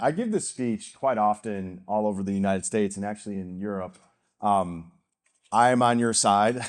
I give this speech quite often all over the United States and actually in Europe. Um, I'm on your side,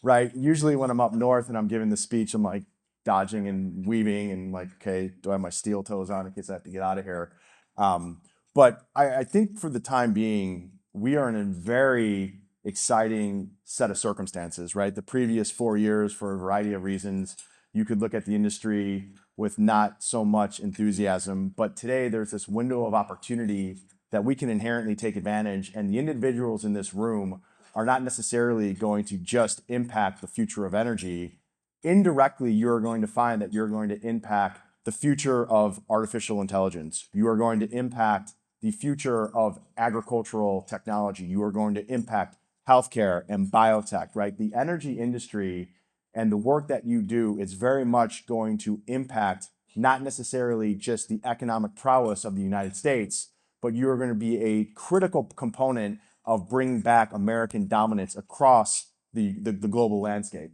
right? Usually when I'm up north and I'm giving the speech, I'm like dodging and weaving and like, okay, do I have my steel toes on in case I have to get out of here? Um, but I think for the time being, we are in a very exciting set of circumstances, right? The previous 4 years, for a variety of reasons, you could look at the industry with not so much enthusiasm, but today there's this window of opportunity that we can inherently take advantage, and the individuals in this room are not necessarily going to just impact the future of energy. Indirectly, you're going to find that you're going to impact the future of artificial intelligence. You are going to impact the future of agricultural technology. You are going to impact healthcare and biotech, right? The energy industry and the work that you do is very much going to impact not necessarily just the economic prowess of the United States, but you are going to be a critical component of bringing back American dominance across the global landscape.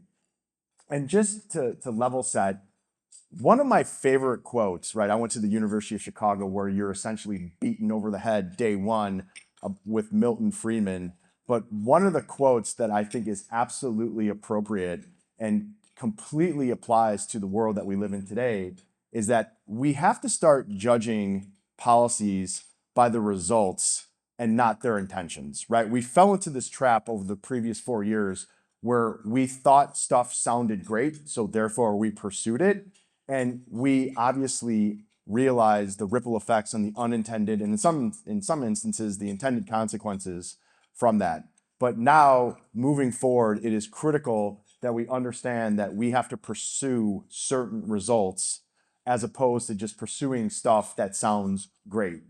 And just to level set, one of my favorite quotes, right? I went to the University of Chicago where you're essentially beaten over the head day one with Milton Friedman. But one of the quotes that I think is absolutely appropriate and completely applies to the world that we live in today is that we have to start judging policies by the results and not their intentions, right? We fell into this trap over the previous 4 years where we thought stuff sounded great, so therefore we pursued it. And we obviously realized the ripple effects and the unintended, and in some instances, the intended consequences from that. But now, moving forward, it is critical that we understand that we have to pursue certain results as opposed to just pursuing stuff that sounds great.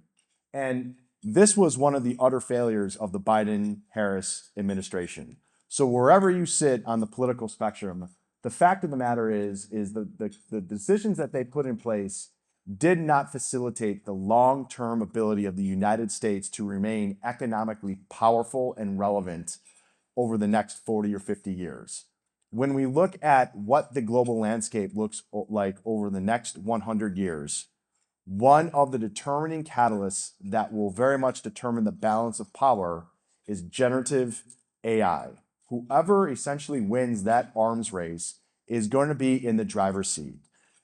And this was one of the utter failures of the Biden-Harris administration. So wherever you sit on the political spectrum, the fact of the matter is the decisions that they put in place did not facilitate the long-term ability of the United States to remain economically powerful and relevant over the next 40 or 50 years. When we look at what the global landscape looks like over the next 100 years, one of the determining catalysts that will very much determine the balance of power is generative AI. Whoever essentially wins that arms race is going to be in the driver's seat.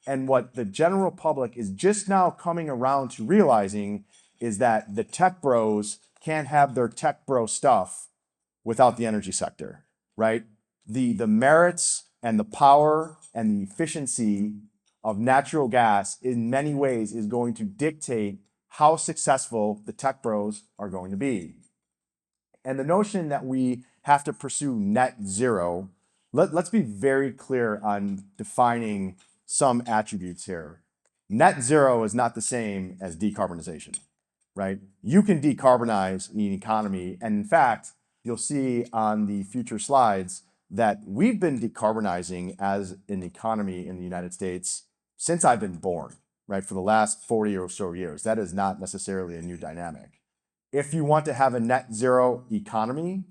And what the general public is just now coming around to realizing is that the tech bros can't have their tech bro stuff without the energy sector, right? The merits and the power and the efficiency of natural gas in many ways is going to dictate how successful the tech bros are going to be. And the notion that we have to pursue net zero, let's be very clear on defining some attributes here. Net zero is not the same as decarbonization, right? You can decarbonize an economy, and in fact, you'll see on the future slides that we've been decarbonizing as an economy in the United States since I've been born, right? For the last 40 or so years. That is not necessarily a new dynamic. If you want to have a net zero economy,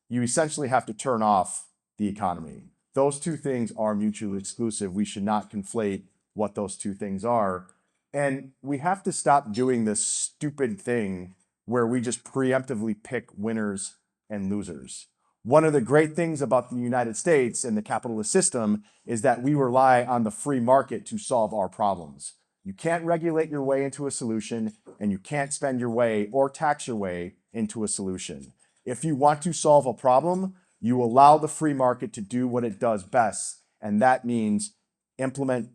you essentially have to turn off the economy. Those two things are mutually exclusive. We should not conflate what those two things are. And we have to stop doing this stupid thing where we just preemptively pick winners and losers. One of the great things about the United States and the capitalist system is that we rely on the free market to solve our problems. You can't regulate your way into a solution, and you can't spend your way or tax your way into a solution. If you want to solve a problem, you allow the free market to do what it does best, and that means implement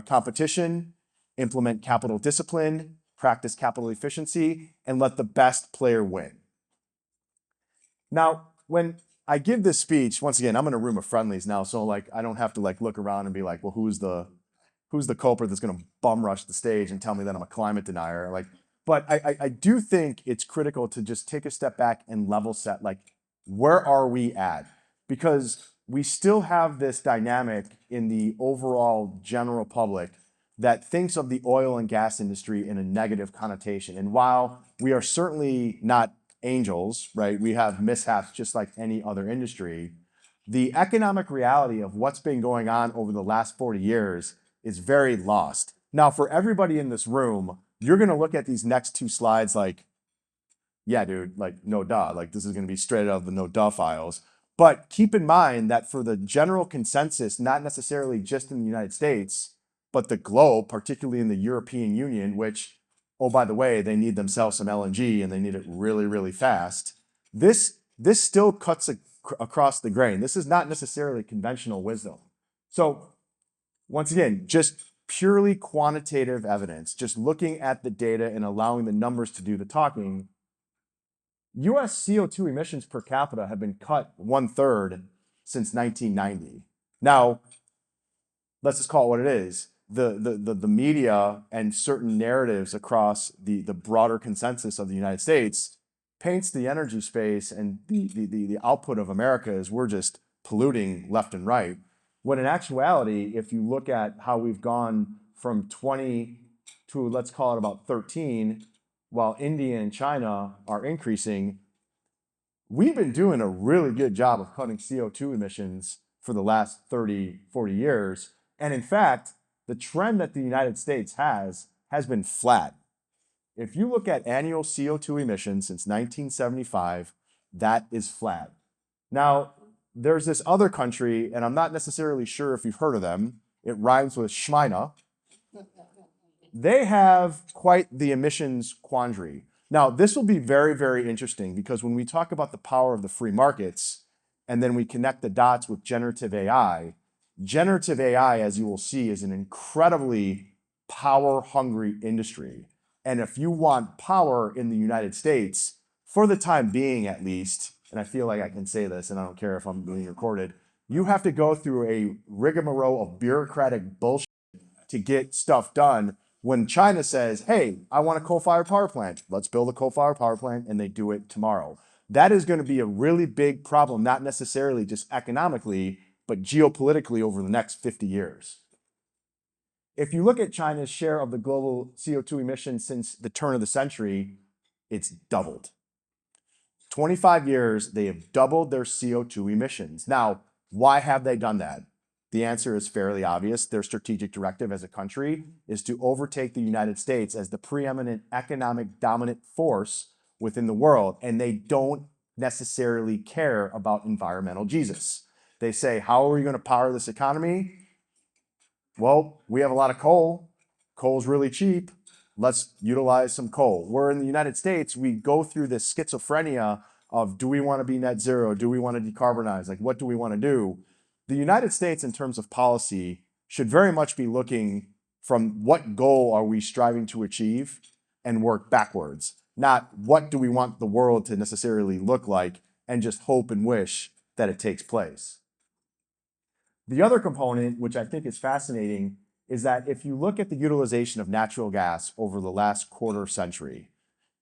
competition, implement capital discipline, practice capital efficiency, and let the best player win. Now, when I give this speech, once again, I'm in a room of friendlies now, so like I don't have to like look around and be like, well, who's the culprit that's going to bum rush the stage and tell me that I'm a climate denier? Like, but I do think it's critical to just take a step back and level set, like, where are we at? Because we still have this dynamic in the overall general public that thinks of the oil and gas industry in a negative connotation. And while we are certainly not angels, right? We have mishaps just like any other industry. The economic reality of what's been going on over the last 40 years is very lost. Now, for everybody in this room, you're going to look at these next two slides like, yeah, dude, like no duh, like this is going to be straight out of the no duh files. But keep in mind that for the general consensus, not necessarily just in the United States, but the globe, particularly in the European Union, which, oh, by the way, they need themselves some LNG and they need it really, really fast. This still cuts across the grain. This is not necessarily conventional wisdom. So once again, just purely quantitative evidence, just looking at the data and allowing the numbers to do the talking. US CO2 emissions per capita have been cut 1/3 since 1990. Now, let's just call it what it is. The media and certain narratives across the broader consensus of the United States paints the energy space and the output of America as we're just polluting left and right. When in actuality, if you look at how we've gone from 20 to, let's call it about 13, while India and China are increasing, we've been doing a really good job of cutting CO2 emissions for the last 30, 40 years. And in fact, the trend that the United States has been flat. If you look at annual CO2 emissions since 1975, that is flat. Now, there's this other country, and I'm not necessarily sure if you've heard of them. It rhymes with Schmina. They have quite the emissions quandary. Now, this will be very, very interesting because when we talk about the power of the free markets and then we connect the dots with generative AI, as you will see, is an incredibly power-hungry industry. And if you want power in the United States, for the time being at least, and I feel like I can say this and I don't care if I'm being recorded, you have to go through a rigmarole of bureaucratic bullshit to get stuff done. When China says, hey, I want a coal-fired power plant, let's build a coal-fired power plant, and they do it tomorrow. That is going to be a really big problem, not necessarily just economically, but geopolitically over the next 50 years. If you look at China's share of the global CO2 emissions since the turn of the century, it's doubled. 25 years, they have doubled their CO2 emissions. Now, why have they done that? The answer is fairly obvious. Their strategic directive as a country is to overtake the United States as the preeminent economic dominant force within the world, and they don't necessarily care about environmental Jesus. They say, how are we going to power this economy? Well, we have a lot of coal. Coal's really cheap. Let's utilize some coal. Where in the United States, we go through this schizophrenia of, do we want to be net zero? Do we want to decarbonize? Like, what do we want to do? The United States, in terms of policy, should very much be looking from what goal are we striving to achieve and work backwards, not what do we want the world to necessarily look like and just hope and wish that it takes place. The other component, which I think is fascinating, is that if you look at the utilization of natural gas over the last quarter century,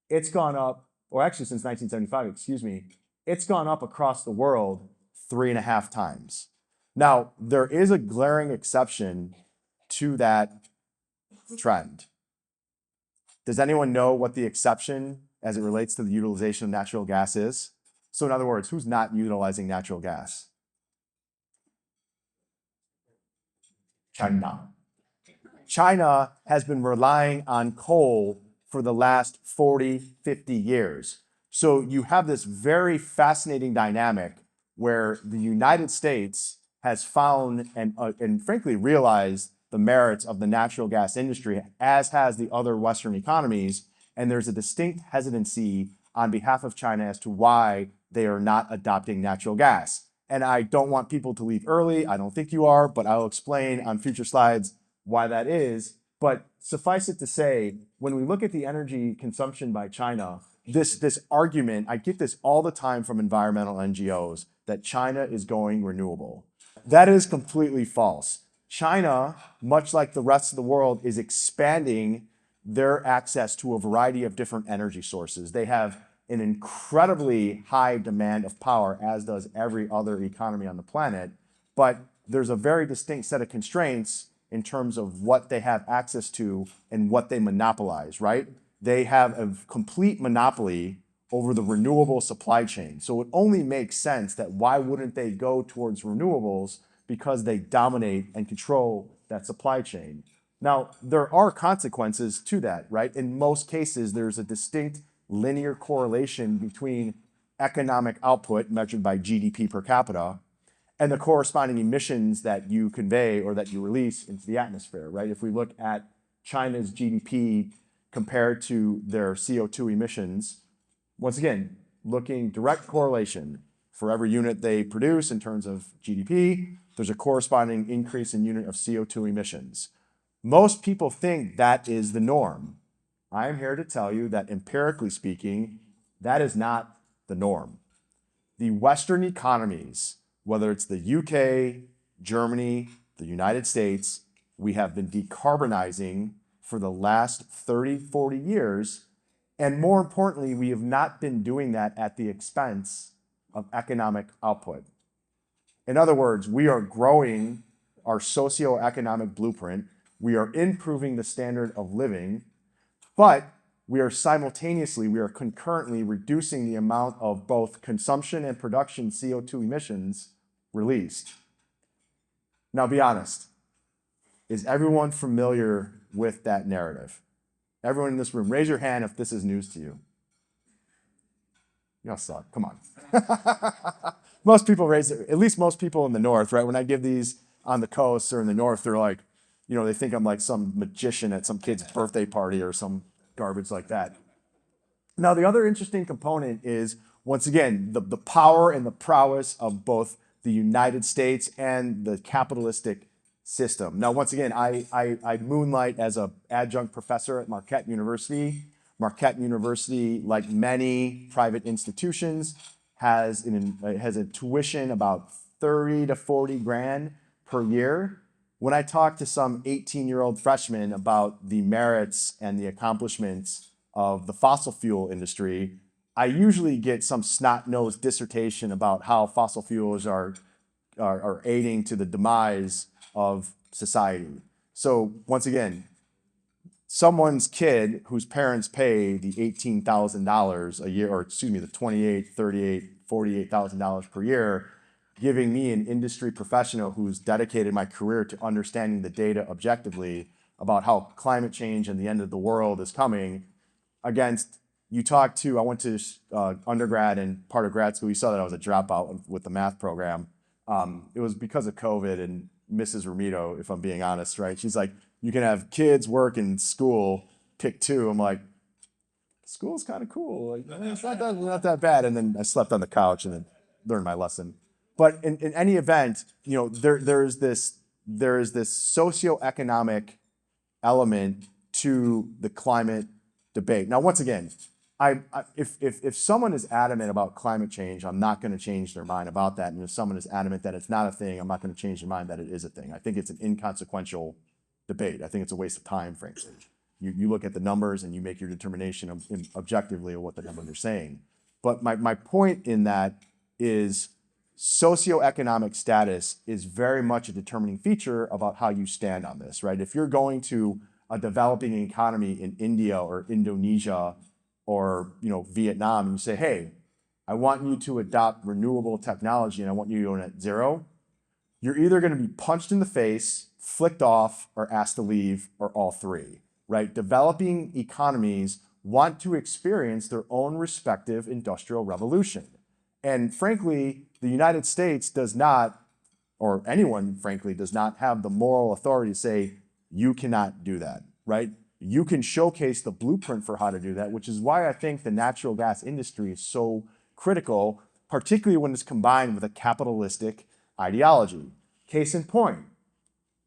it's gone up, or actually since 1975, excuse me, it's gone up across the world 3.5 times. Now, there is a glaring exception to that trend. Does anyone know what the exception as it relates to the utilization of natural gas is? So in other words, who's not utilizing natural gas? China. China has been relying on coal for the last 40, 50 years. So you have this very fascinating dynamic where the United States has found and frankly realized the merits of the natural gas industry, as has the other Western economies. And there's a distinct hesitancy on behalf of China as to why they are not adopting natural gas. And I don't want people to leave early. I don't think you are, but I'll explain on future slides why that is. But suffice it to say, when we look at the energy consumption by China, this argument, I get this all the time from environmental NGOs, that China is going renewable. That is completely false. China, much like the rest of the world, is expanding their access to a variety of different energy sources. They have an incredibly high demand of power, as does every other economy on the planet. But there's a very distinct set of constraints in terms of what they have access to and what they monopolize, right? They have a complete monopoly over the renewable supply chain. So it only makes sense that why wouldn't they go towards renewables, because they dominate and control that supply chain. Now, there are consequences to that, right? In most cases, there's a distinct linear correlation between economic output measured by GDP per capita and the corresponding emissions that you convey or that you release into the atmosphere, right? If we look at China's GDP compared to their CO2 emissions, once again, looking direct correlation. For every unit they produce in terms of GDP, there's a corresponding increase in unit of CO2 emissions. Most people think that is the norm. I am here to tell you that empirically speaking, that is not the norm. The Western economies, whether it's the UK, Germany, the United States, we have been decarbonizing for the last 30, 40 years. And more importantly, we have not been doing that at the expense of economic output. In other words, we are growing our socioeconomic blueprint. We are improving the standard of living, but we are concurrently reducing the amount of both consumption and production CO2 emissions released. Now, be honest. Is everyone familiar with that narrative? Everyone in this room, raise your hand if this is news to you. You don't suck. Come on. Most people raise it, at least most people in the North, right? When I give these on the coast or in the North, they're like, they think I'm like some magician at some kid's birthday party or some garbage like that. Now, the other interesting component is, once again, the power and the prowess of both the United States and the capitalistic system. Now, once again, I moonlight as an adjunct professor at Marquette University. Marquette University, like many private institutions, has a tuition about 30 to 40 grand per year. When I talk to some 18-year-old freshmen about the merits and the accomplishments of the fossil fuel industry, I usually get some snot-nosed dissertation about how fossil fuels are aiding to the demise of society. So once again, someone's kid whose parents pay the $18,000 a year, or excuse me, the $28,000, $38,000, $48,000 per year, giving me an industry professional who's dedicated my career to understanding the data objectively about how climate change and the end of the world is coming, against, I went to undergrad and part of grad school, you saw that I was a dropout with the math program. It was because of COVID and Mrs. Romito, if I'm being honest, right? She's like, you can have kids, work, and school, pick two. I'm like, school's kind of cool. Like, it's not that bad. And then I slept on the couch and then learned my lesson. But in any event, there is this socioeconomic element to the climate debate. Now, once again, if someone is adamant about climate change, I'm not going to change their mind about that. And if someone is adamant that it's not a thing, I'm not going to change their mind that it is a thing. I think it's an inconsequential debate. I think it's a waste of time, frankly. You look at the numbers and you make your determination objectively of what the numbers are saying. But my point in that is socioeconomic status is very much a determining feature about how you stand on this, right? If you're going to a developing economy in India or Indonesia or Vietnam, and you say, hey, I want you to adopt renewable technology and I want you to go net zero, you're either going to be punched in the face, flicked off, or asked to leave, or all three, right? Developing economies want to experience their own respective industrial revolution. And frankly, the United States does not, or anyone, frankly, does not have the moral authority to say, you cannot do that, right? You can showcase the blueprint for how to do that, which is why I think the natural gas industry is so critical, particularly when it's combined with a capitalistic ideology. Case in point,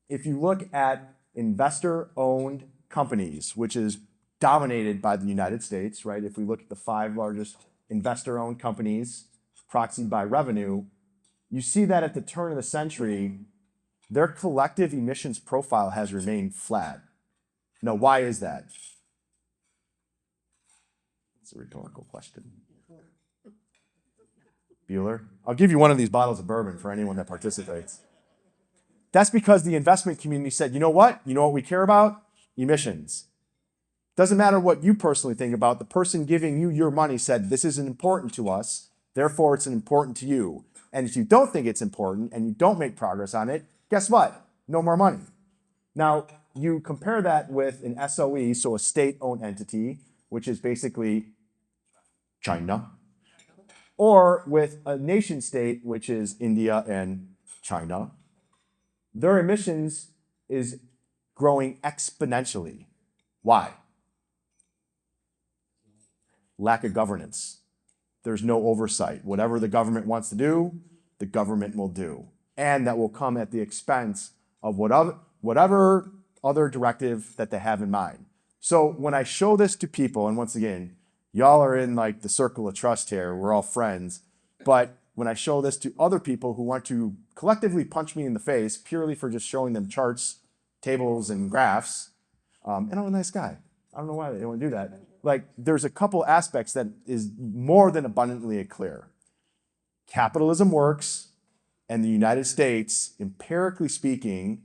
if you look at investor-owned companies, which is dominated by the United States, right? If we look at the 5 largest investor-owned companies, proxied by revenue, you see that at the turn of the century, their collective emissions profile has remained flat. Now, why is that? It's a rhetorical question. Bueller? I'll give you one of these bottles of bourbon for anyone that participates. That's because the investment community said, you know what? You know what we care about? Emissions. Doesn't matter what you personally think about. The person giving you your money said, this isn't important to us, therefore it's important to you. And if you don't think it's important and you don't make progress on it, guess what? No more money. Now, you compare that with an SOE, so a state-owned entity, which is basically China, or with a nation state, which is India and China, their emissions is growing exponentially. Why? Lack of governance. There's no oversight. Whatever the government wants to do, the government will do. And that will come at the expense of whatever other directive that they have in mind. So when I show this to people, and once again, y'all are in like the circle of trust here, we're all friends, but when I show this to other people who want to collectively punch me in the face purely for just showing them charts, tables, and graphs, and I'm a nice guy. I don't know why they want to do that. Like, there's a couple aspects that is more than abundantly clear. Capitalism works, and the United States, empirically speaking,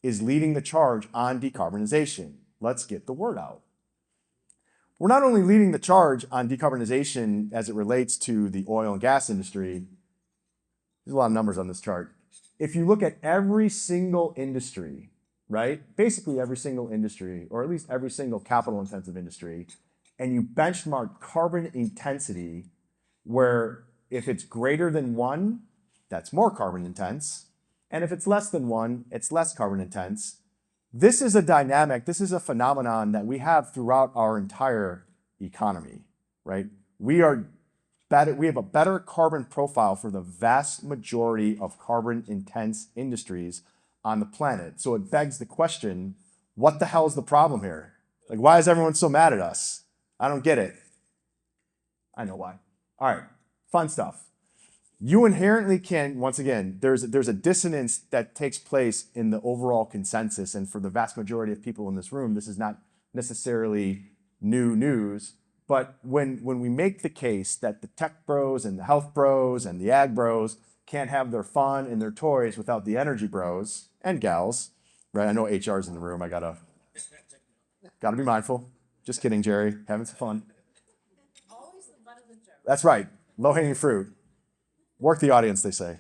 is leading the charge on decarbonization. Let's get the word out. We're not only leading the charge on decarbonization as it relates to the oil and gas industry. There's a lot of numbers on this chart. If you look at every single industry, right? Basically every single industry, or at least every single capital-intensive industry, and you benchmark carbon intensity, where if it's greater than 1, that's more carbon intense, and if it's less than 1, it's less carbon intense. This is a dynamic, this is a phenomenon that we have throughout our entire economy, right? We have a better carbon profile for the vast majority of carbon intense industries on the planet. So it begs the question, what the hell is the problem here? Like, why is everyone so mad at us? I don't get it. I know why. All right, fun stuff. You inherently can, once again, there's a dissonance that takes place in the overall consensus, and for the vast majority of people in this room, this is not necessarily new news, but when we make the case that the tech bros and the health bros and the ag bros can't have their fun and their toys without the energy bros and gals, right? I know HR's in the room, I gotta be mindful. Just kidding, Jerry, having some fun. Always the butt of the joke. That's right, low-hanging fruit. Work the audience, they say.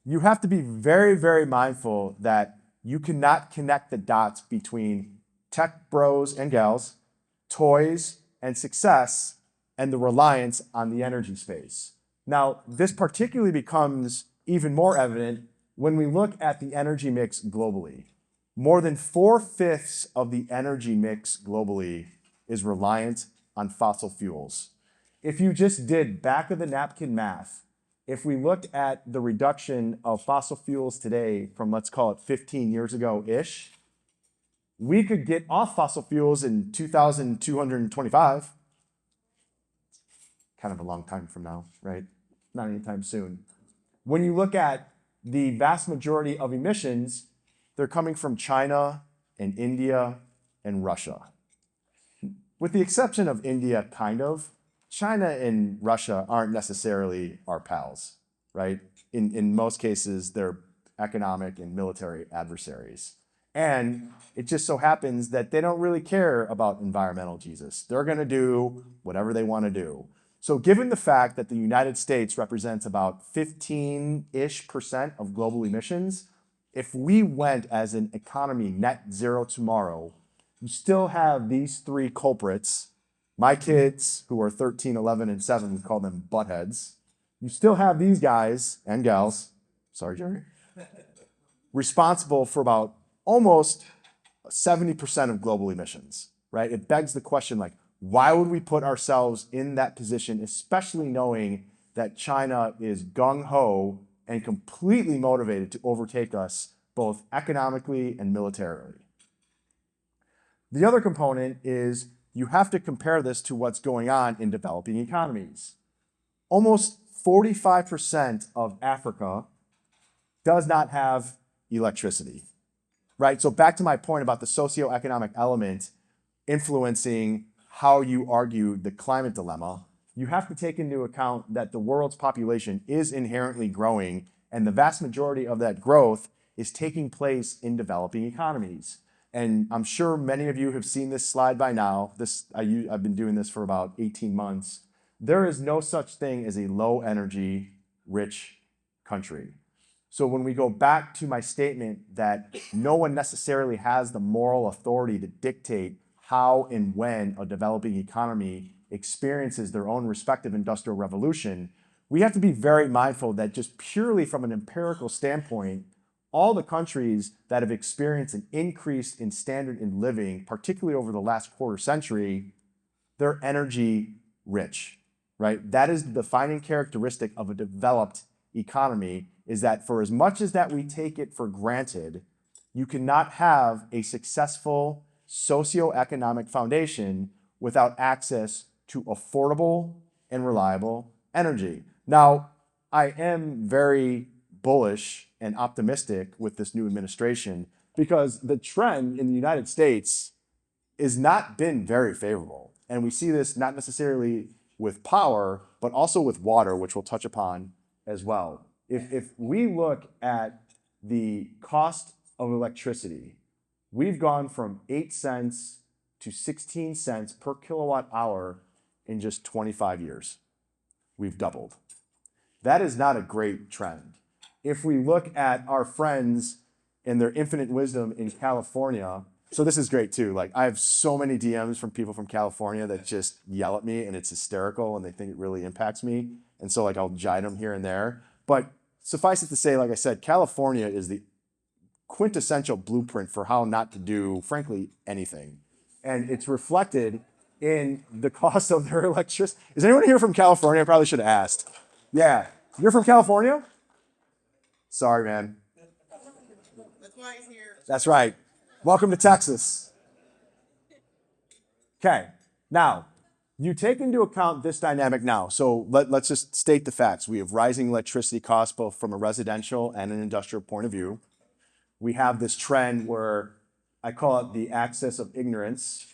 You have to be very, very mindful that you cannot connect the dots between tech bros and gals, toys and success, and the reliance on the energy space. Now, this particularly becomes even more evident when we look at the energy mix globally. More than 4/5 of the energy mix globally is reliant on fossil fuels. If you just did back of the napkin math, if we looked at the reduction of fossil fuels today from, let's call it 15 years ago-ish, we could get off fossil fuels in 2225. Kind of a long time from now, right? Not anytime soon. When you look at the vast majority of emissions, they're coming from China and India and Russia. With the exception of India, kind of, China and Russia aren't necessarily our pals, right? In most cases, they're economic and military adversaries. And it just so happens that they don't really care about environmental Jesus. They're gonna do whatever they wanna do. So given the fact that the United States represents about 15-ish% of global emissions, if we went as an economy net zero tomorrow, you still have these 3 culprits. My kids, who are 13, 11, and 7, we call them buttheads. You still have these guys and gals, sorry, Jerry, responsible for about almost 70% of global emissions, right? It begs the question, like, why would we put ourselves in that position, especially knowing that China is gung-ho and completely motivated to overtake us both economically and militarily? The other component is you have to compare this to what's going on in developing economies. Almost 45% of Africa does not have electricity, right? So back to my point about the socioeconomic element influencing how you argue the climate dilemma, you have to take into account that the world's population is inherently growing, and the vast majority of that growth is taking place in developing economies. And I'm sure many of you have seen this slide by now. I've been doing this for about 18 months. There is no such thing as a low energy, rich country. So when we go back to my statement that no one necessarily has the moral authority to dictate how and when a developing economy experiences their own respective industrial revolution, we have to be very mindful that just purely from an empirical standpoint, all the countries that have experienced an increase in standard in living, particularly over the last quarter century, they're energy rich, right? That is the defining characteristic of a developed economy, is that for as much as that we take it for granted, you cannot have a successful socioeconomic foundation without access to affordable and reliable energy. Now, I am very bullish and optimistic with this new administration because the trend in the United States has not been very favorable. And we see this not necessarily with power, but also with water, which we'll touch upon as well. If we look at the cost of electricity, we've gone from 8 cents to 16 cents per kilowatt hour in just 25 years. We've doubled. That is not a great trend. If we look at our friends and their infinite wisdom in California, so this is great too. Like, I have so many DMs from people from California that just yell at me and it's hysterical and they think it really impacts me. And so like I'll jide them here and there. But suffice it to say, like I said, California is the quintessential blueprint for how not to do, frankly, anything. And it's reflected in the cost of their electricity. Is anyone here from California? I probably should have asked. Yeah. You're from California? Sorry, man. That's why he's here. That's right. Welcome to Texas. Okay. Now, you take into account this dynamic now. So let's just state the facts. We have rising electricity costs both from a residential and an industrial point of view. We have this trend where I call it the axis of ignorance.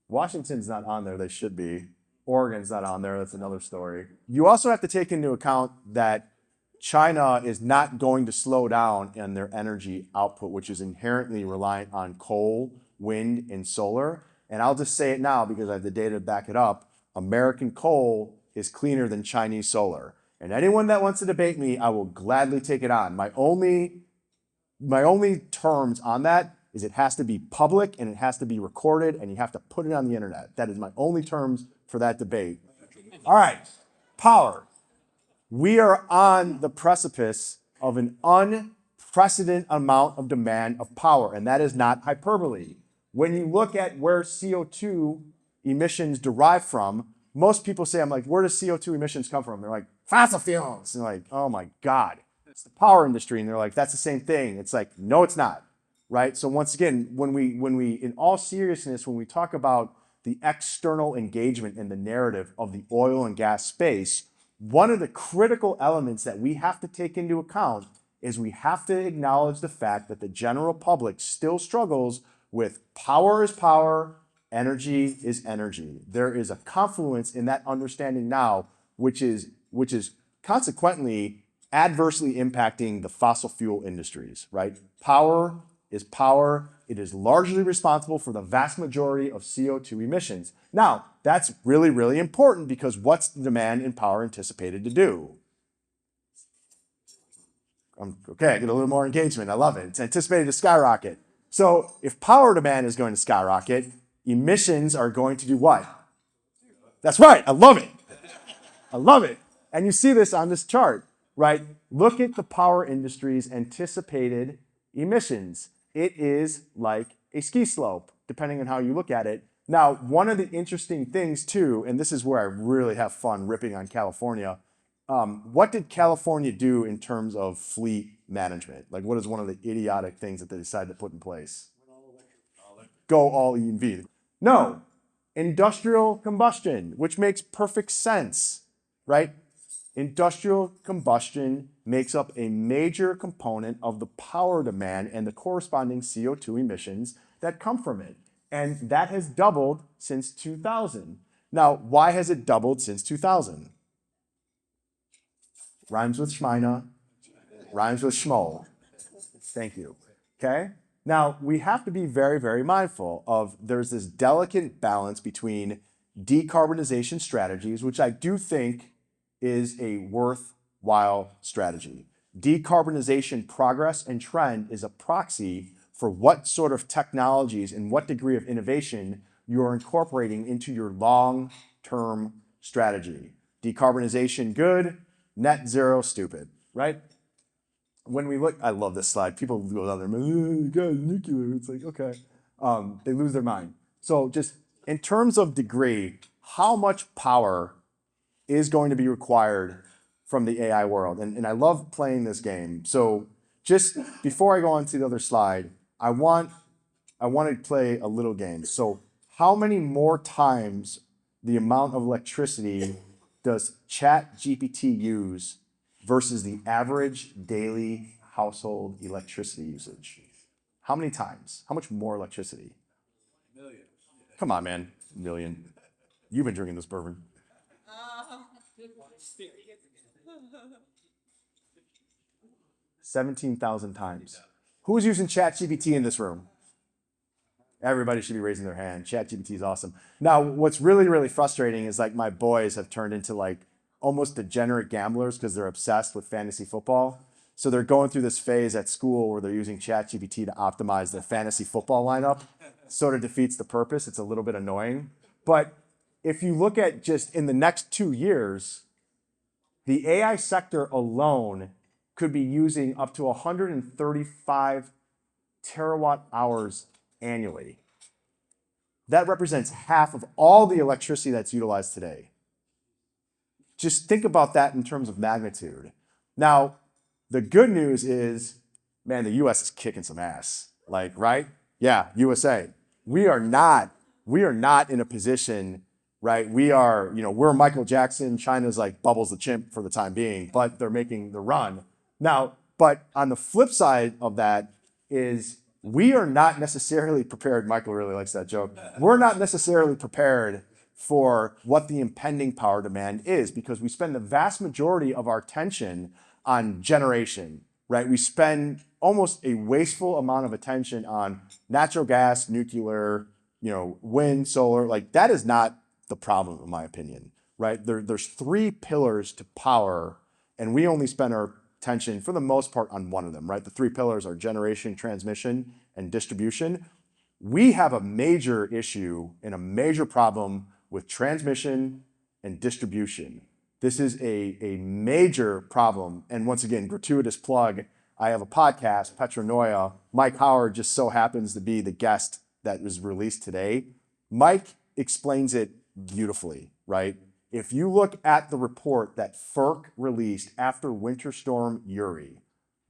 Washington's not on there. They should be. Oregon's not on there. That's another story. You also have to take into account that China is not going to slow down in their energy output, which is inherently reliant on coal, wind, and solar. And I'll just say it now because I have the data to back it up. American coal is cleaner than Chinese solar. And anyone that wants to debate me, I will gladly take it on. My only terms on that is it has to be public and it has to be recorded and you have to put it on the internet. That is my only terms for that debate. All right, power. We are on the precipice of an unprecedented amount of demand of power, and that is not hyperbole. When you look at where CO2 emissions derive from, most people say, I'm like, where does CO2 emissions come from? They're like, fossil fuels. And they're like, oh my God, it's the power industry. And they're like, that's the same thing. It's like, no, it's not, right? So once again, when we, in all seriousness, when we talk about the external engagement in the narrative of the oil and gas space, one of the critical elements that we have to take into account is we have to acknowledge the fact that the general public still struggles with power is power, energy is energy. There is a confluence in that understanding now, which is consequently adversely impacting the fossil fuel industries, right? Power is power. It is largely responsible for the vast majority of CO2 emissions. Now, that's really, really important because what's the demand in power anticipated to do? Okay, I get a little more engagement. I love it. It's anticipated to skyrocket. So if power demand is going to skyrocket, emissions are going to do what? That's right. I love it. I love it. And you see this on this chart, right? Look at the power industry's anticipated emissions. It is like a ski slope, depending on how you look at it. Now, one of the interesting things too, and this is where I really have fun ripping on California, what did California do in terms of fleet management? Like, what is one of the idiotic things that they decided to put in place? Go all EV. No, industrial combustion, which makes perfect sense, right? Industrial combustion makes up a major component of the power demand and the corresponding CO2 emissions that come from it. And that has doubled since 2000. Now, why has it doubled since 2000? Rhymes with Schmeina, rhymes with Schmoll. Thank you. Okay? Now, we have to be very, very mindful of there's this delicate balance between decarbonization strategies, which I do think is a worthwhile strategy. decarbonization progress and trend is a proxy for what sort of technologies and what degree of innovation you're incorporating into your long-term strategy. Decarbonization, good. Net zero, stupid, right? When we look, I love this slide. People go down there, God, nuclear. It's like, okay. They lose their mind. So just in terms of degree, how much power is going to be required from the AI world? And I love playing this game. So just before I go on to the other slide, I want to play a little game. So how many more times the amount of electricity does ChatGPT use versus the average daily household electricity usage? How many times? How much more electricity? Million. Come on, man. Million. You've been drinking this bourbon. 17,000 times. Who's using ChatGPT in this room? Everybody should be raising their hand. ChatGPT is awesome. Now, what's really, really frustrating is like my boys have turned into like almost degenerate gamblers because they're obsessed with fantasy football. So they're going through this phase at school where they're using ChatGPT to optimize their fantasy football lineup. Sort of defeats the purpose. It's a little bit annoying. But if you look at just in the next 2 years, the AI sector alone could be using up to 135 terawatt hours annually. That represents half of all the electricity that's utilized today. Just think about that in terms of magnitude. Now, the good news is, man, the US is kicking some ass. Like, right? Yeah, USA. We are not in a position, right? We're Michael Jackson. China's like Bubbles the Chimp for the time being, but they're making the run. Now, but on the flip side of that is we are not necessarily prepared. Michael really likes that joke. We're not necessarily prepared for what the impending power demand is because we spend the vast majority of our attention on generation, right? We spend almost a wasteful amount of attention on natural gas, nuclear, wind, solar. Like that is not the problem, in my opinion, right? There's 3 pillars to power, and we only spend our attention for the most part on one of them, right? The 3 pillars are generation, transmission, and distribution. We have a major issue and a major problem with transmission and distribution. This is a major problem. And once again, gratuitous plug, I have a podcast, Petronoia. Mike Howard just so happens to be the guest that was released today. Mike explains it beautifully, right? If you look at the report that FERC released after Winter Storm Uri,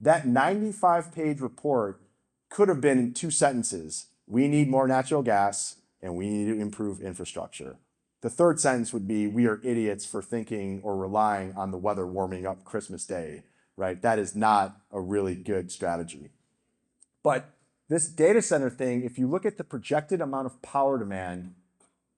that 95-page report could have been 2 sentences. We need more natural gas and we need to improve infrastructure. The 3rd sentence would be, we are idiots for thinking or relying on the weather warming up Christmas Day, right? That is not a really good strategy. But this data center thing, if you look at the projected amount of power demand,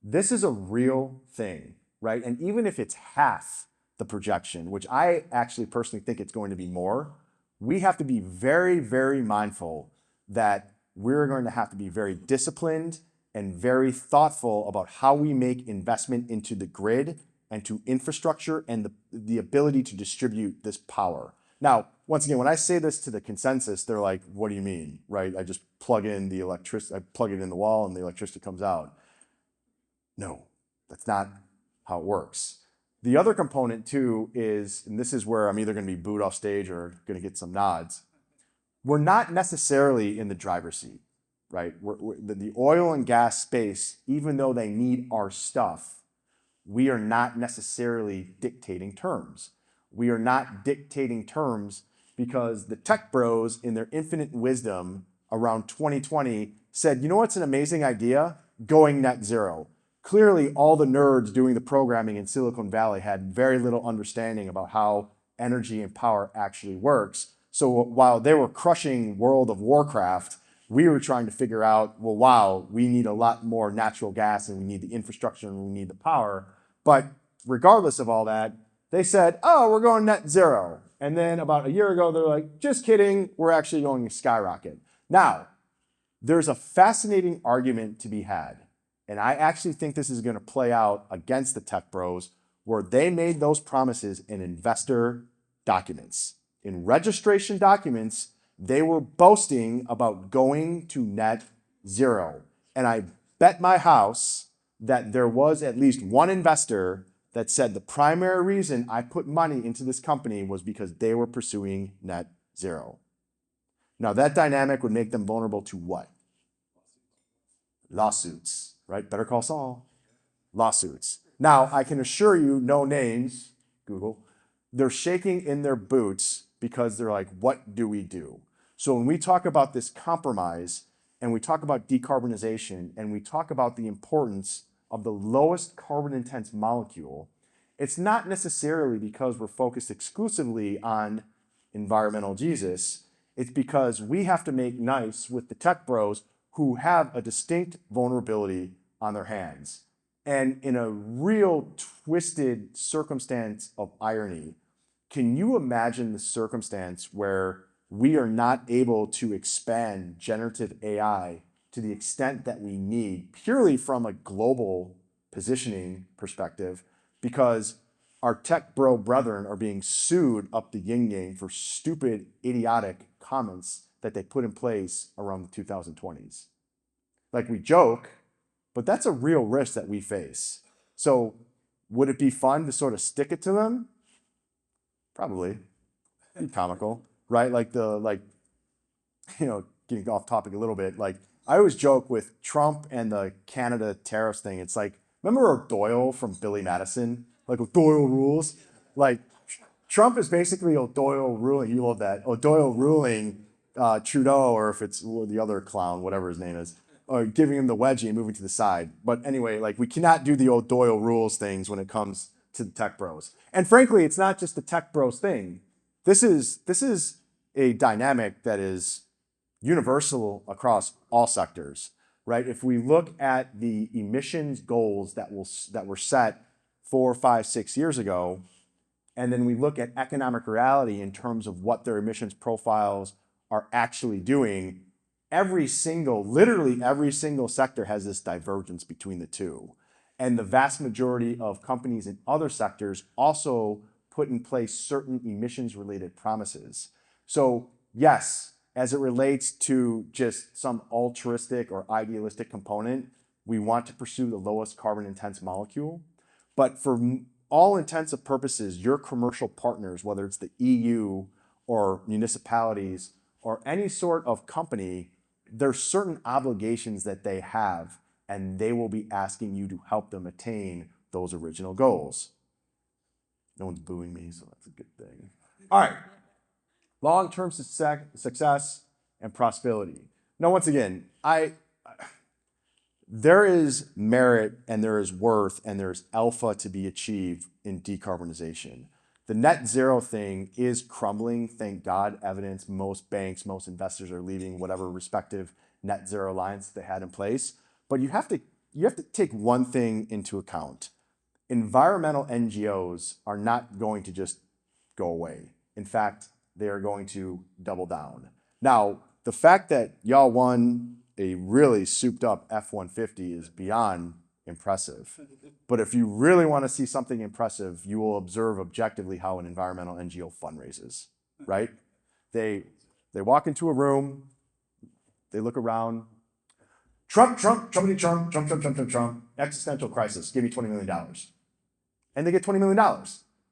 this is a real thing, right? And even if it's half the projection, which I actually personally think it's going to be more, we have to be very, very mindful that we're going to have to be very disciplined and very thoughtful about how we make investment into the grid and to infrastructure and the ability to distribute this power. Now, once again, when I say this to the consensus, they're like, what do you mean, right? I just plug in the electricity, I plug it in the wall and the electricity comes out. No, that's not how it works. The other component too is, and this is where I'm either going to be booed off stage or going to get some nods, we're not necessarily in the driver's seat, right? The oil and gas space, even though they need our stuff, we are not necessarily dictating terms. We are not dictating terms because the tech bros in their infinite wisdom around 2020 said, you know what's an amazing idea? Going net zero. Clearly, all the nerds doing the programming in Silicon Valley had very little understanding about how energy and power actually works. So while they were crushing World of Warcraft, we were trying to figure out, well, wow, we need a lot more natural gas and we need the infrastructure and we need the power. But regardless of all that, they said, oh, we're going net zero. And then about a year ago, they're like, just kidding, we're actually going to skyrocket. Now, there's a fascinating argument to be had. And I actually think this is going to play out against the tech bros where they made those promises in investor documents. in registration documents, they were boasting about going to net zero. And I bet my house that there was at least one investor that said the primary reason I put money into this company was because they were pursuing net zero. Now, that dynamic would make them vulnerable to what? Lawsuits, right? Better call Saul. Lawsuits. Now, I can assure you, no names, Google, they're shaking in their boots because they're like, what do we do? So when we talk about this compromise and we talk about decarbonization and we talk about the importance of the lowest carbon intense molecule, it's not necessarily because we're focused exclusively on environmental Jesus. It's because we have to make nice with the tech bros who have a distinct vulnerability on their hands. And in a real twisted circumstance of irony, can you imagine the circumstance where we are not able to expand generative AI to the extent that we need purely from a global positioning perspective because our tech bro brethren are being sued up the yin yang for stupid, idiotic comments that they put in place around the 2020s? Like, we joke, but that's a real risk that we face. So would it be fun to sort of stick it to them? Probably. Be comical, right? Getting off topic a little bit, like I always joke with Trump and the Canada tariffs thing. It's like, remember O'Doyle from Billy Madison? Like, O'Doyle rules? Like, Trump is basically O'Doyle ruling, you love that, O'Doyle ruling Trudeau, or if it's the other clown, whatever his name is, or giving him the wedgie and moving to the side. But anyway, like, we cannot do the O'Doyle rules things when it comes to the tech bros. And frankly, it's not just the tech bros thing. This is a dynamic that is universal across all sectors, right? If we look at the emissions goals that were set 4, 5, 6 years ago, and then we look at economic reality in terms of what their emissions profiles are actually doing, literally every single sector has this divergence between the two. And the vast majority of companies in other sectors also put in place certain emissions-related promises. So yes, as it relates to just some altruistic or idealistic component, we want to pursue the lowest carbon intense molecule. But for all intents and purposes, your commercial partners, whether it's the EU or municipalities or any sort of company, there's certain obligations that they have, and they will be asking you to help them attain those original goals. No one's booing me, so that's a good thing. All right. Long-term success and prosperity. Now, once again, there is merit and there is worth and there's alpha to be achieved in decarbonization. The net zero thing is crumbling, thank God. Evidence, most banks, most investors are leaving whatever respective net zero lines they had in place. But you have to take one thing into account. Environmental NGOs are not going to just go away. In fact, they are going to double down. Now, the fact that y'all won a really souped up F-150 is beyond impressive. But if you really want to see something impressive, you will observe objectively how an environmental NGO fundraises, right? They walk into a room, they look around, Trump, existential crisis, give me $20 million. And they get $20 million,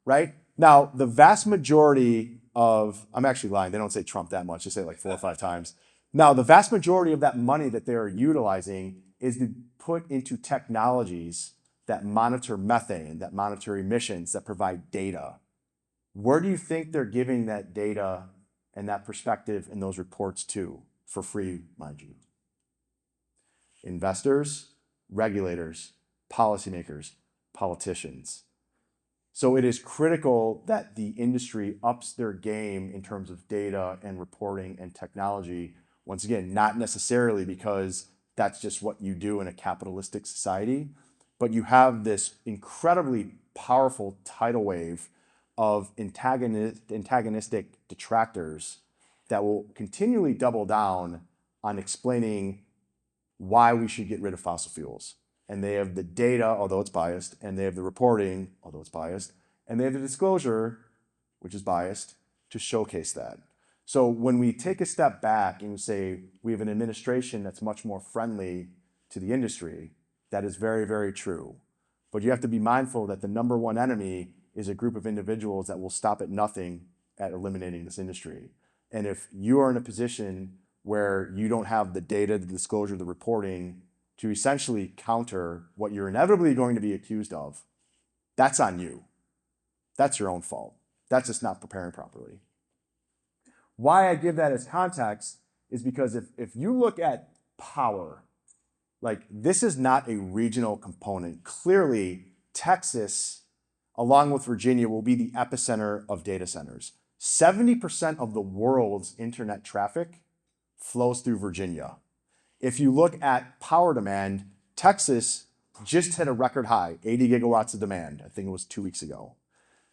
right? Now, the vast majority of, I'm actually lying, they don't say Trump that much, they say it like 4 or 5 times. Now, the vast majority of that money that they are utilizing is to put into technologies that monitor methane, that monitor emissions, that provide data. Where do you think they're giving that data and that perspective and those reports to, for free, mind you? Investors, regulators, policymakers, politicians. So it is critical that the industry ups their game in terms of data and reporting and technology. Once again, not necessarily because that's just what you do in a capitalistic society, but you have this incredibly powerful tidal wave of antagonistic detractors that will continually double down on explaining why we should get rid of fossil fuels. And they have the data, although it's biased, and they have the reporting, although it's biased, and they have the disclosure, which is biased, to showcase that. So when we take a step back and say we have an administration that's much more friendly to the industry, that is very, very true. But you have to be mindful that the number one enemy is a group of individuals that will stop at nothing at eliminating this industry. And if you are in a position where you don't have the data, the disclosure, the reporting to essentially counter what you're inevitably going to be accused of, that's on you. That's your own fault. That's just not preparing properly. Why I give that as context is because if you look at power, like this is not a regional component. Clearly, Texas, along with Virginia, will be the epicenter of data centers. 70% of the world's internet traffic flows through Virginia. If you look at power demand, Texas just hit a record high, 80 gigawatts of demand. I think it was 2 weeks ago.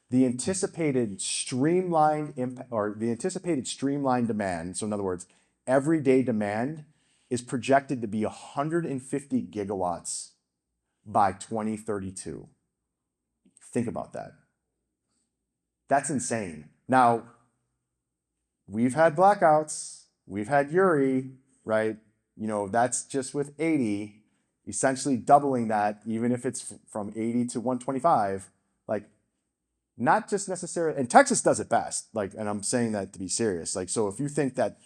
The anticipated streamlined demand, so in other words, everyday demand is projected to be 150 gigawatts by 2032. Think about that. That's insane. Now, we've had blackouts, we've had Uri, right? You know, that's just with 80, essentially doubling that, even if it's from 80 to 125, like not just necessarily, and Texas does it best, like, and I'm saying that to be serious. Like, so if you think that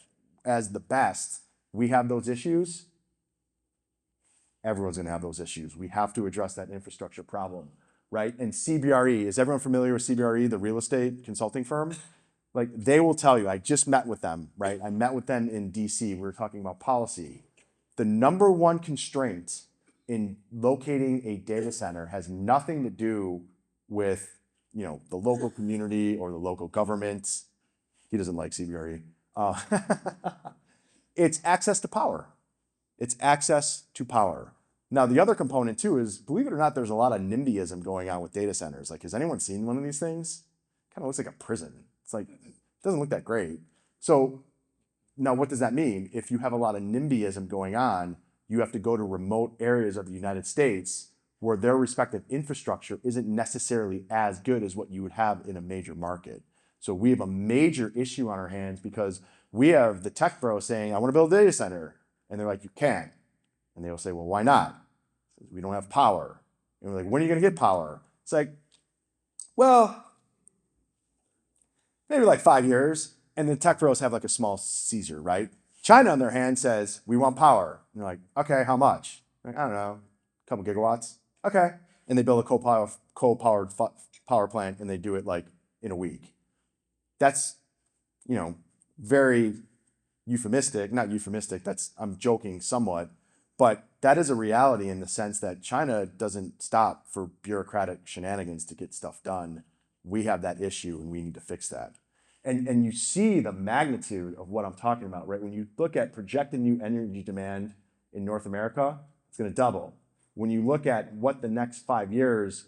as the best, we have those issues, everyone's gonna have those issues. We have to address that infrastructure problem, right? And CBRE, is everyone familiar with CBRE, the real estate consulting firm? Like, they will tell you, I just met with them, right? I met with them in DC, we were talking about policy. The number one constraint in locating a data center has nothing to do with, you know, the local community or the local government. He doesn't like CBRE. It's access to power. It's access to power. Now, the other component too is, believe it or not, there's a lot of NIMBYism going on with data centers. Like, has anyone seen one of these things? Kind of looks like a prison. It's like, it doesn't look that great. So now what does that mean? If you have a lot of NIMBYism going on, you have to go to remote areas of the United States where their respective infrastructure isn't necessarily as good as what you would have in a major market. So we have a major issue on our hands because we have the tech bro saying, I want to build a data center. And they're like, you can't. And they'll say, well, why not? We don't have power. And we're like, when are you going to get power? It's like, well, maybe like 5 years. And the tech bros have like a small Caesar, right? China, on their hand, says, we want power. And they're like, okay, how much? Like, I don't know, a couple gigawatts. Okay. And they build a coal-powered power plant, and they do it like in a week. That's, you know, very euphemistic, not euphemistic, that's, I'm joking somewhat, but that is a reality in the sense that China doesn't stop for bureaucratic shenanigans to get stuff done. We have that issue and we need to fix that. And you see the magnitude of what I'm talking about, right? When you look at projected new energy demand in North America, it's gonna double. When you look at what the next 5 years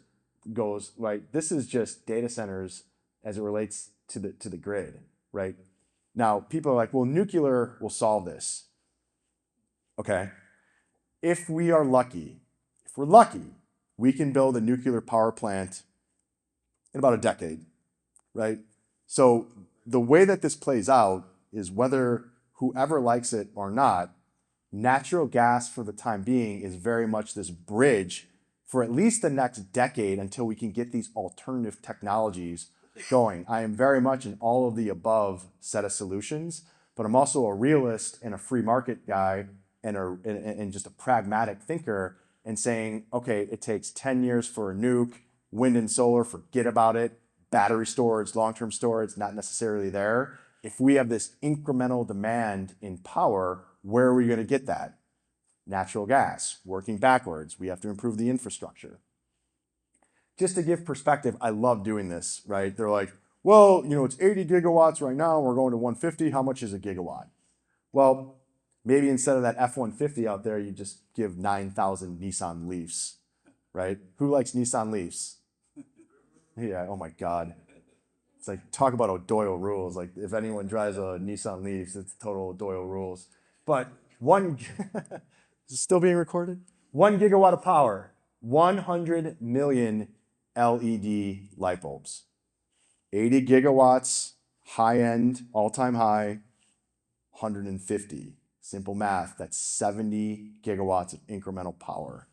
goes, right, this is just data centers as it relates to the grid, right? Now, people are like, well, nuclear will solve this. Okay. If we are lucky, if we're lucky, we can build a nuclear power plant in about a decade, right? So the way that this plays out is whether whoever likes it or not, natural gas for the time being is very much this bridge for at least the next decade until we can get these alternative technologies going. I am very much an all of the above set of solutions, but I'm also a realist and a free market guy and just a pragmatic thinker and saying, okay, it takes 10 years for a nuke, wind and solar, forget about it, battery storage, long-term storage, not necessarily there. If we have this incremental demand in power, where are we going to get that? Natural gas, working backwards. We have to improve the infrastructure. Just to give perspective, I love doing this, right? They're like, well, you know, it's 80 gigawatts right now. We're going to 150. How much is a gigawatt? Well, maybe instead of that F-150 out there, you just give 9,000 Nissan Leafs, right? Who likes Nissan Leafs? Yeah, oh my God. It's like, talk about O'Doyle rules. Like, if anyone drives a Nissan Leafs, it's total O'Doyle rules. But is it still being recorded? 1 gigawatt of power, 100 million LED light bulbs. 80 gigawatts High end, all-time high, 150. Simple math, that's 70 gigawatts of incremental power.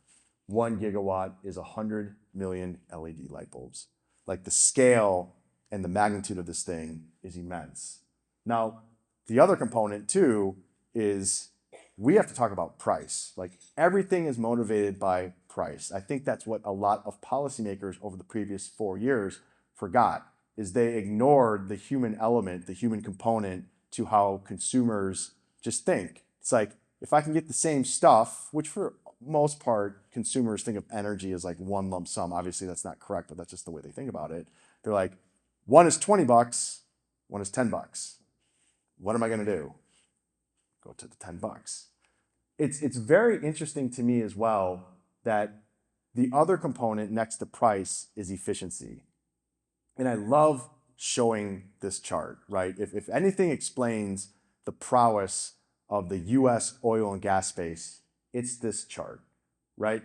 1 gigawatt is 100 million LED light bulbs. Like the scale and the magnitude of this thing is immense. Now, the other component too is we have to talk about price. Like everything is motivated by price. I think that's what a lot of policymakers over the previous 4 years forgot, is they ignored the human element, the human component to how consumers just think. It's like, if I can get the same stuff, which for most part, consumers think of energy as like one lump sum. Obviously, that's not correct, but that's just the way they think about it. They're like, one is 20 bucks, one is 10 bucks. What am I going to do? Go to the 10 bucks. It's very interesting to me as well that the other component next to price is efficiency. And I love showing this chart, right? If anything explains the prowess of the US oil and gas space, it's this chart, right?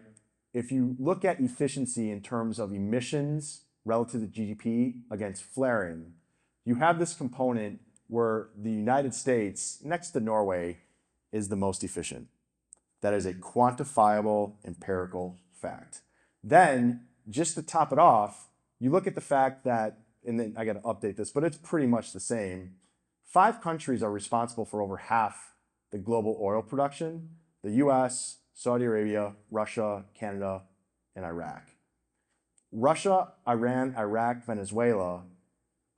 If you look at efficiency in terms of emissions relative to GDP against flaring, you have this component where the United States, next to Norway, is the most efficient. That is a quantifiable empirical fact. Then, just to top it off, you look at the fact that, and then I got to update this, but it's pretty much the same. 5 countries are responsible for over half the global oil production: the US, Saudi Arabia, Russia, Canada, and Iraq. Russia, Iran, Iraq, Venezuela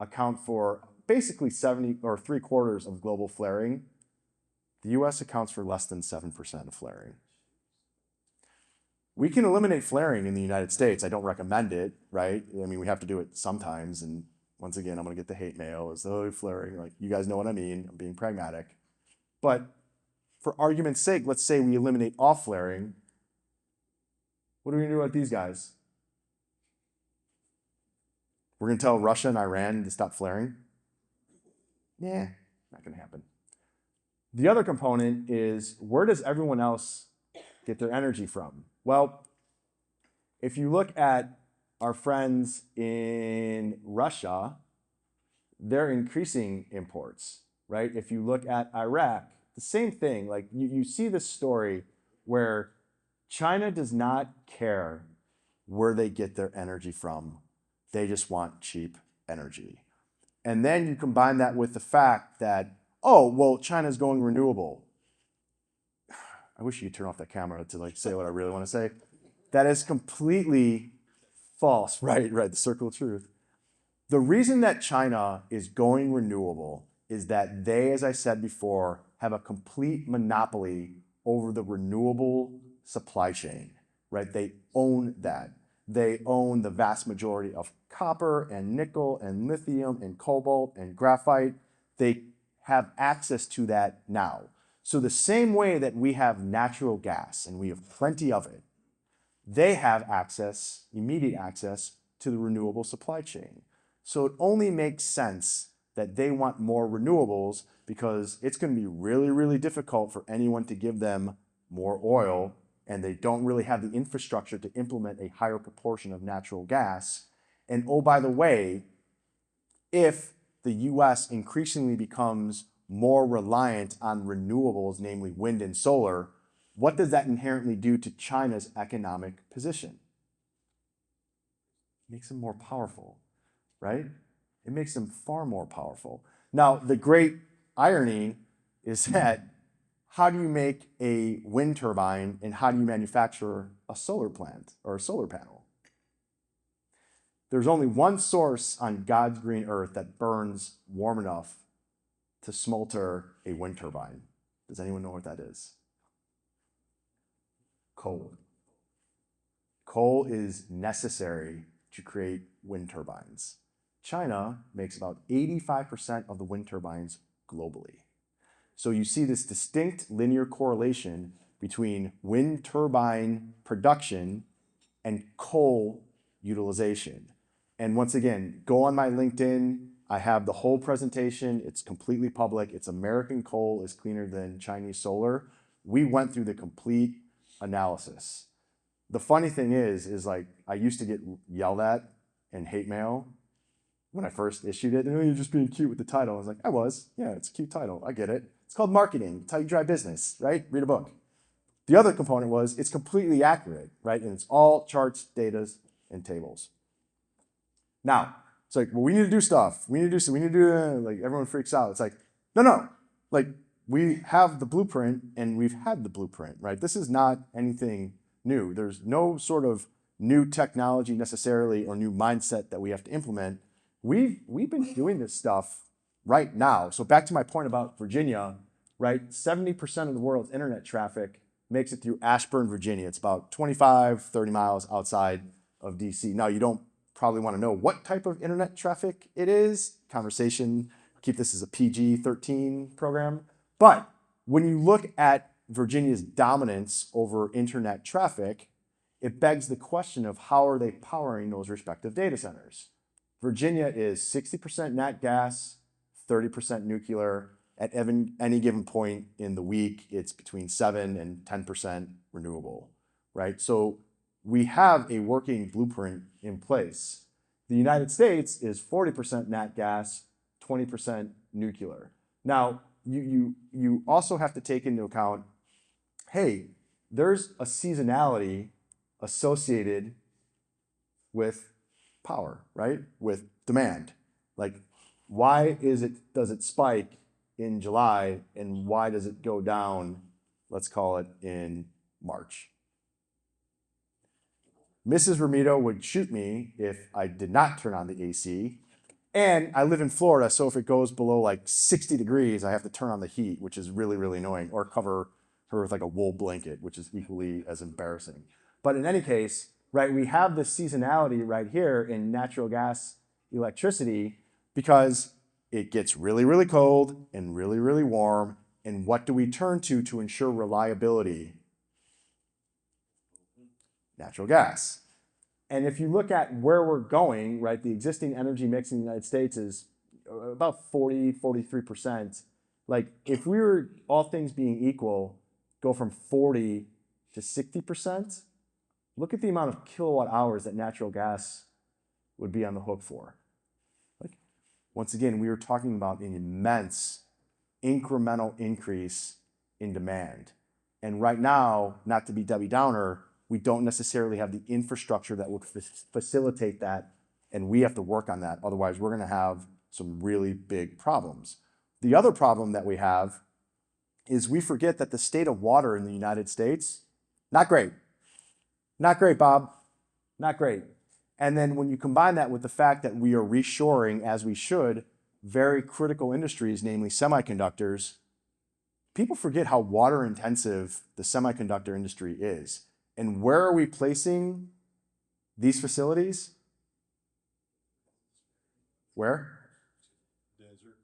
account for basically 70 or 3/4 of global flaring. The US accounts for less than 7% of flaring. We can eliminate flaring in the United States. I don't recommend it, right? I mean, we have to do it sometimes. And once again, I'm going to get the hate mail as though flaring, like, you guys know what I mean. I'm being pragmatic. But for argument's sake, let's say we eliminate all flaring. What are we going to do with these guys? We're going to tell Russia and Iran to stop flaring? Yeah, not going to happen. The other component is, where does everyone else get their energy from? Well, if you look at our friends in Russia, they're increasing imports, right? If you look at Iraq, the same thing. Like you see this story where China does not care where they get their energy from. They just want cheap energy. And then you combine that with the fact that, oh, well, China's going renewable. I wish you could turn off that camera to like say what I really want to say. That is completely false, right? The circle of truth. The reason that China is going renewable is that they, as I said before, have a complete monopoly over the renewable supply chain, right? They own that. They own the vast majority of copper and nickel and lithium and cobalt and graphite. They have access to that now. So the same way that we have natural gas and we have plenty of it, they have access, immediate access, to the renewable supply chain. So it only makes sense that they want more renewables, because it's going to be really, really difficult for anyone to give them more oil, and they don't really have the infrastructure to implement a higher proportion of natural gas. And oh, by the way, if the US increasingly becomes more reliant on renewables, namely wind and solar, what does that inherently do to China's economic position? It makes them more powerful, right? It makes them far more powerful. Now, the great irony is that how do you make a wind turbine and how do you manufacture a solar plant or a solar panel? There's only one source on God's green earth that burns warm enough to smolter a wind turbine. Does anyone know what that is? Coal. Coal is necessary to create wind turbines. China makes about 85% of the wind turbines globally. So you see this distinct linear correlation between wind turbine production and coal utilization. And once again, go on my LinkedIn. I have the whole presentation. It's completely public. It's American coal is cleaner than Chinese solar. We went through the complete analysis. The funny thing is like I used to get yelled at and hate mail. when I first issued it. You're just being cute with the title. I was like, I was. Yeah, it's a cute title. I get it. It's called marketing. It's how you drive business, right? Read a book. The other component was it's completely accurate, right? And it's all charts, data, and tables. Now, it's like, well, we need to do stuff. We need to do, like, everyone freaks out. It's like, no. Like, we have the blueprint and we've had the blueprint, right? This is not anything new. There's no sort of new technology necessarily or new mindset that we have to implement. We've been doing this stuff right now. So back to my point about Virginia, right? 70% of the world's internet traffic makes it through Ashburn, Virginia. It's about 25, 30 miles outside of DC. Now, you don't probably want to know what type of internet traffic it is. Conversation, keep this as a PG-13 program. But when you look at Virginia's dominance over internet traffic, it begs the question of how are they powering those respective data centers? Virginia is 60% nat gas, 30% nuclear. At any given point in the week, it's between 7 and 10% renewable, right? So we have a working blueprint in place. The United States is 40% nat gas, 20% nuclear. Now, you also have to take into account, hey, there's a seasonality associated with power, right? With demand. Like, why does it spike in July and why does it go down, let's call it in March? Mrs. Romito would shoot me if I did not turn on the AC. And I live in Florida, so if it goes below like 60 degrees, I have to turn on the heat, which is really, really annoying, or cover her with like a wool blanket, which is equally as embarrassing. But in any case, right, we have this seasonality right here in natural gas electricity because it gets really, really cold and really, really warm. And what do we turn to ensure reliability? Natural gas. And if you look at where we're going, right, the existing energy mix in the United States is about 40, 43%. Like, if we were, all things being equal, go from 40 to 60%, look at the amount of kilowatt hours that natural gas would be on the hook for. Like, once again, we were talking about an immense incremental increase in demand. And right now, not to be Debbie Downer, we don't necessarily have the infrastructure that would facilitate that, and we have to work on that. Otherwise, we're going to have some really big problems. The other problem that we have is we forget that the state of water in the United States, not great. Not great, Bob. Not great. And then when you combine that with the fact that we are reshoring, as we should, very critical industries, namely semiconductors, people forget how water intensive the semiconductor industry is. And where are we placing these facilities? Where? Desert.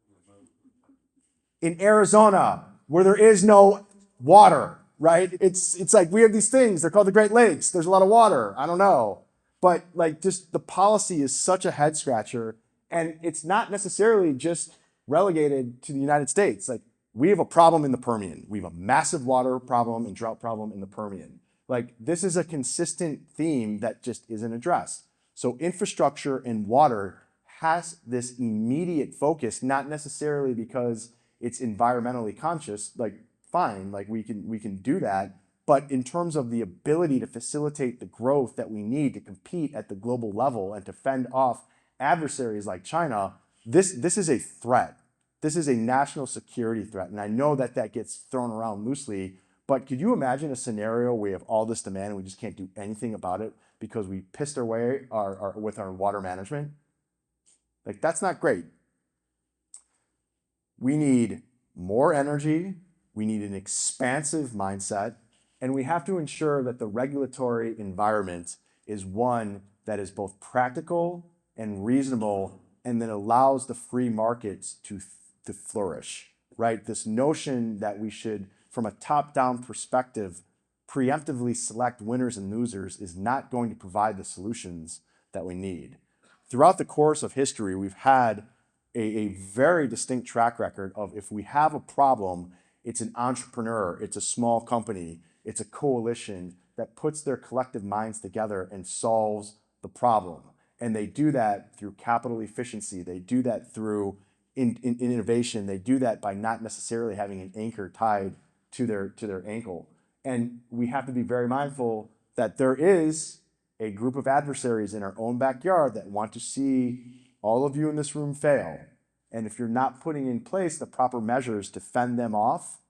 In Arizona, where there is no water, right? It's like we have these things, they're called the Great Lakes. There's a lot of water. I don't know. But like, just the policy is such a head scratcher, and it's not necessarily just relegated to the United States. Like, we have a problem in the Permian. We have a massive water problem and drought problem in the Permian. Like, this is a consistent theme that just isn't addressed. So infrastructure and water has this immediate focus, not necessarily because it's environmentally conscious, like, fine, like we can do that. But in terms of the ability to facilitate the growth that we need to compete at the global level and to fend off adversaries like China, this is a threat. This is a national security threat. And I know that that gets thrown around loosely, but could you imagine a scenario where we have all this demand and we just can't do anything about it because we pissed our way with our water management? Like, that's not great. We need more energy. We need an expansive mindset. And we have to ensure that the regulatory environment is one that is both practical and reasonable and that allows the free markets to flourish, right? This notion that we should, from a top-down perspective, preemptively select winners and losers is not going to provide the solutions that we need. Throughout the course of history, we've had a very distinct track record of, if we have a problem, it's an entrepreneur, it's a small company, it's a coalition that puts their collective minds together and solves the problem. And they do that through capital efficiency. They do that through in innovation. They do that by not necessarily having an anchor tied to their ankle. And we have to be very mindful that there is a group of adversaries in our own backyard that want to see all of you in this room fail. And if you're not putting in place the proper measures to fend them off,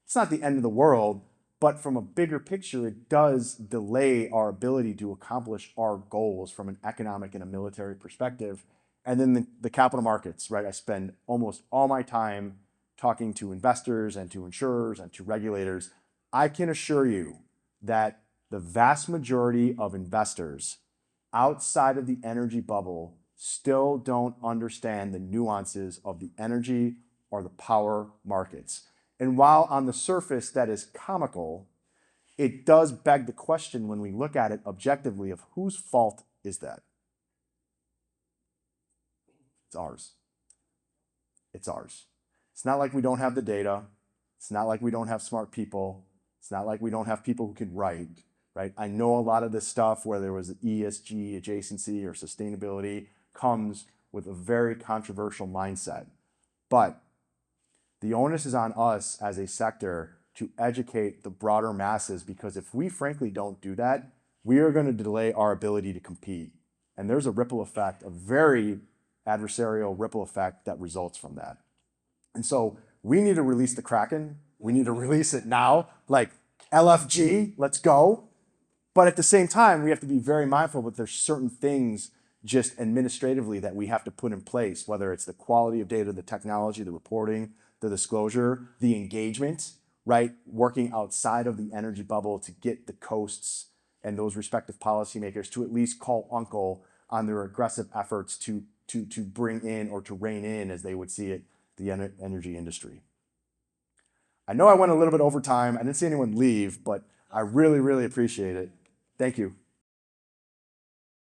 it's not the end of the world, but from a bigger picture, it does delay our ability to accomplish our goals from an economic and a military perspective. And then the capital markets, right? I spend almost all my time talking to investors and to insurers and to regulators. I can assure you that the vast majority of investors outside of the energy bubble still don't understand the nuances of the energy or the power markets. And while on the surface that is comical, it does beg the question when we look at it objectively of whose fault is that? It's ours. It's ours. It's not like we don't have the data. It's not like we don't have smart people. It's not like we don't have people who can write, right? I know a lot of this stuff, whether there was ESG, adjacency, or sustainability, comes with a very controversial mindset. But the onus is on us as a sector to educate the broader masses, because if we frankly don't do that, we are going to delay our ability to compete. And there's a ripple effect, a very adversarial ripple effect that results from that. And so we need to release the Kraken. We need to release it now, like LFG, let's go. But at the same time, we have to be very mindful that there's certain things just administratively that we have to put in place, whether it's the quality of data, the technology, the reporting, the disclosure, the engagement, right? Working outside of the energy bubble to get the coasts and those respective policymakers to at least call uncle on their aggressive efforts to bring in, or to rein in, as they would see it, the energy industry. I know I went a little bit over time. I didn't see anyone leave, but I really, really appreciate it. Thank you.